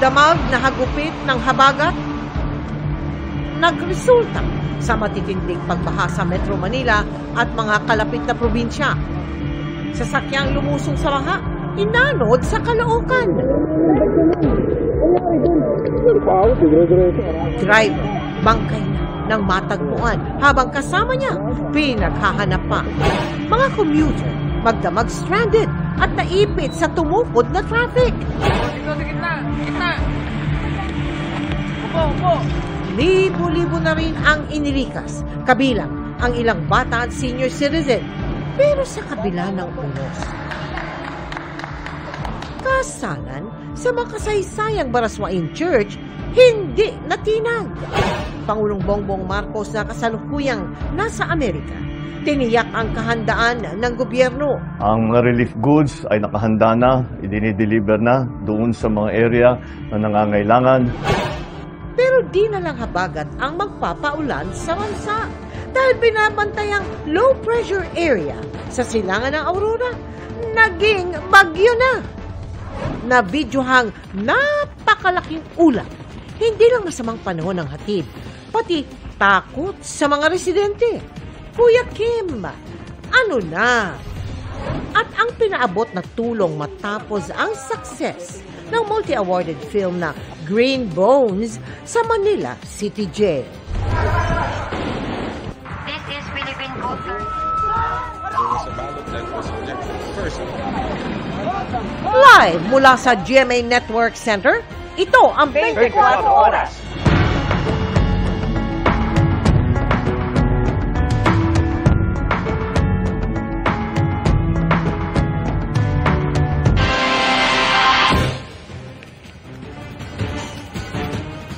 damag na hagupit ng habagat nagresulta sa matitinding pagbaha sa Metro Manila at mga kalapit na probinsya. Sasakyang lumusong sa baha, inanod sa Caloocan. Driver, bangkay na ng matagpuan habang kasama niya pinaghahanap pa. Mga commuter, magdamag stranded at naipit sa tumupod na traffic. Upo. Libo-libo na rin ang inilikas, kabilang ang ilang bata at senior citizen, pero sa kabila ng unos. Kasalan sa makasaysayang Baraswain Church, hindi natinag. Pangulong Bongbong Marcos na kasalukuyang nasa Amerika, tiniyak ang kahandaan ng gobyerno. Ang mga relief goods ay nakahanda na, idinideliver na doon sa mga area na nangangailangan. Pero di na lang habagat ang magpapaulan sa bansa dahil binabantayang low pressure area sa silangan ng Aurora naging bagyo na. Nabidyohang napakalaking ulan. Hindi lang masamang panahon ng hatid, pati takot sa mga residente. Kuya Kim, ano na? At ang pinaabot na tulong matapos ang success ng multi-awarded film na Green Bones sa Manila City Jail. This is Philippine culture. Live mula sa GMA Network Center, ito ang 24 Oras.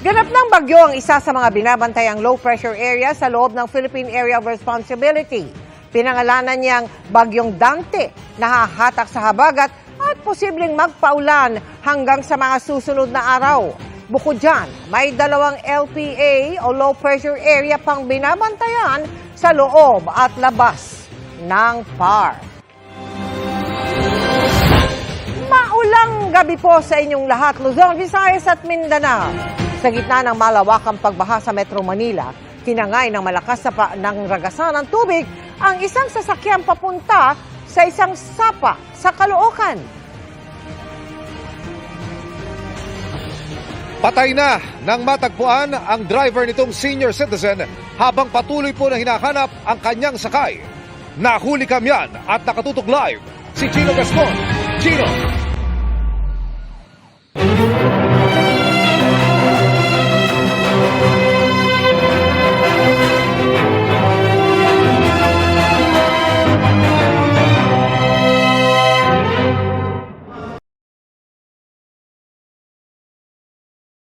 Ganap ng bagyo ang isa sa mga binabantayang low-pressure area sa loob ng Philippine Area of Responsibility. Pinangalanan niyang Bagyong Dante na hahatak sa habagat at posibleng magpaulan hanggang sa mga susunod na araw. Bukod dyan, may dalawang LPA o low-pressure area pang binabantayan sa loob at labas ng PAR. Maulang gabi po sa inyong lahat, Luzon, Visayas at Mindanao. Sa gitna ng malawakang pagbaha sa Metro Manila, tinangay ng malakas ng ragasan ng tubig ang isang sasakyan papunta sa isang sapa sa Caloocan. Patay na nang matagpuan ang driver nitong senior citizen habang patuloy po na hinahanap ang kanyang sakay. Nahuli kamyan at nakatutok live si Chino Gascon. Chino!